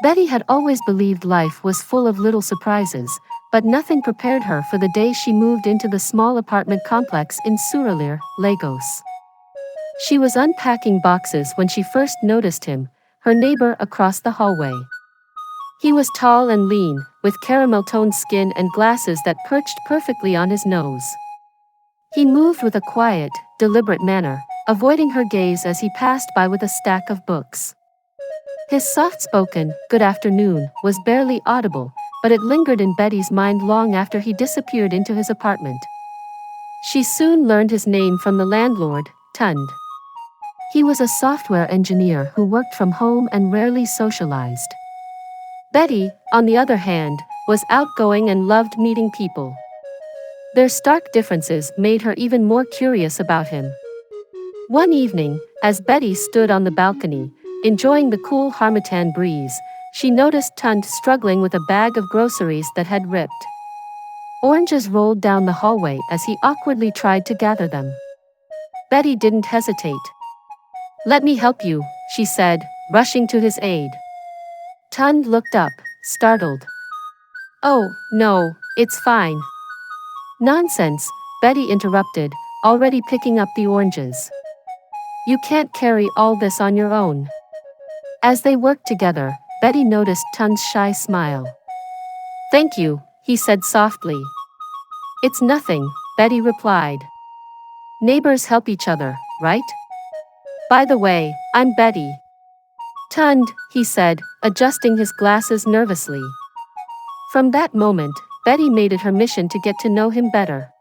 Betty had always believed life was full of little surprises, but nothing prepared her for the day she moved into the small apartment complex in Surulere, Lagos. She was unpacking boxes when she first noticed him, her neighbor across the hallway. He was tall and lean, with caramel-toned skin and glasses that perched perfectly on his nose. He moved with a quiet, deliberate manner, avoiding her gaze as he passed by with a stack of books. His soft-spoken, "Good afternoon," was barely audible, but it lingered in Betty's mind long after he disappeared into his apartment. She soon learned his name from the landlord, Tund. He was a software engineer who worked from home and rarely socialized. Betty, on the other hand, was outgoing and loved meeting people. Their stark differences made her even more curious about him. One evening, as Betty stood on the balcony, enjoying the cool harmattan breeze, she noticed Tund struggling with a bag of groceries that had ripped. Oranges rolled down the hallway as he awkwardly tried to gather them. Betty didn't hesitate. "Let me help you," she said, rushing to his aid. Tund looked up, startled. "Oh, no, it's fine." "Nonsense," Betty interrupted, already picking up the oranges. "You can't carry all this on your own." As they worked together, Betty noticed Tund's shy smile. "Thank you," he said softly. "It's nothing," Betty replied. "Neighbors help each other, right? By the way, I'm Betty." "Tund," he said, adjusting his glasses nervously. From that moment, Betty made it her mission to get to know him better.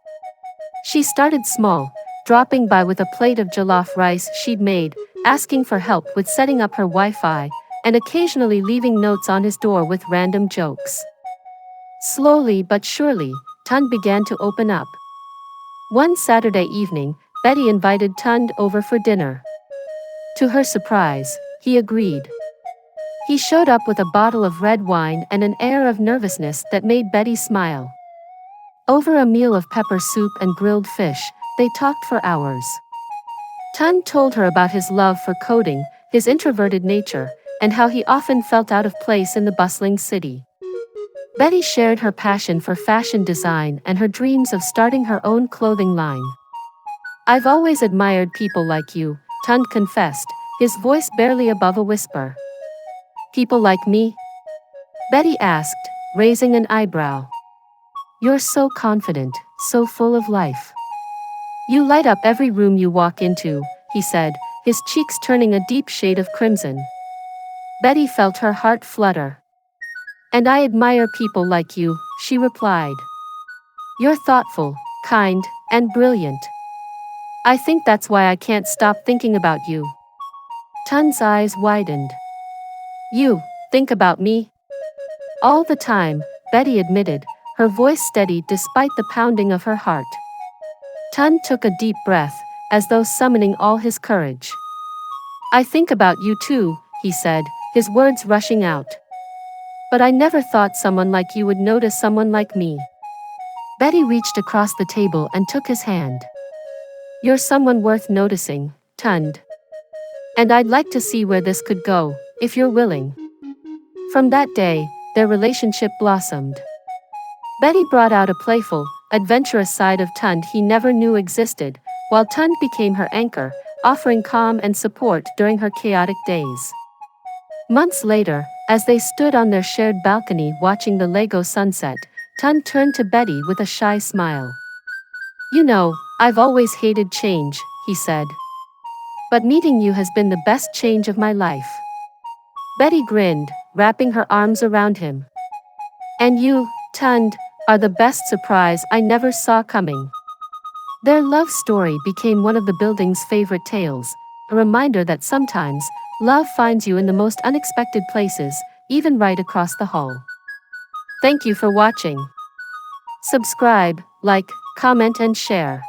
She started small, dropping by with a plate of jollof rice she'd made, asking for help with setting up her Wi-Fi, and occasionally leaving notes on his door with random jokes. Slowly but surely, Tund began to open up. One Saturday evening, Betty invited Tund over for dinner. To her surprise, he agreed. He showed up with a bottle of red wine and an air of nervousness that made Betty smile. Over a meal of pepper soup and grilled fish, they talked for hours. Tund told her about his love for coding, his introverted nature, and how he often felt out of place in the bustling city. Betty shared her passion for fashion design and her dreams of starting her own clothing line. "I've always admired people like you," Tund confessed, his voice barely above a whisper. "People like me?" Betty asked, raising an eyebrow. "You're so confident, so full of life. You light up every room you walk into," he said, his cheeks turning a deep shade of crimson. Betty felt her heart flutter. "And I admire people like you," she replied. "You're thoughtful, kind, and brilliant. I think that's why I can't stop thinking about you." Tund's eyes widened. "You think about me?" "All the time," Betty admitted, her voice steady despite the pounding of her heart. Tund took a deep breath, as though summoning all his courage. "I think about you too," he said, his words rushing out. "But I never thought someone like you would notice someone like me." Betty reached across the table and took his hand. "You're someone worth noticing, Tund. And I'd like to see where this could go, if you're willing." From that day, their relationship blossomed. Betty brought out a playful, adventurous side of Tund he never knew existed, while Tund became her anchor, offering calm and support during her chaotic days. Months later, as they stood on their shared balcony watching the Lagos sunset, Tund turned to Betty with a shy smile. "You know, I've always hated change," he said. "But meeting you has been the best change of my life." Betty grinned, wrapping her arms around him. "And you, Tund, are the best surprise I never saw coming." Their love story became one of the building's favorite tales, a reminder that sometimes, love finds you in the most unexpected places, even right across the hall. Thank you for watching. Subscribe, like, comment and share.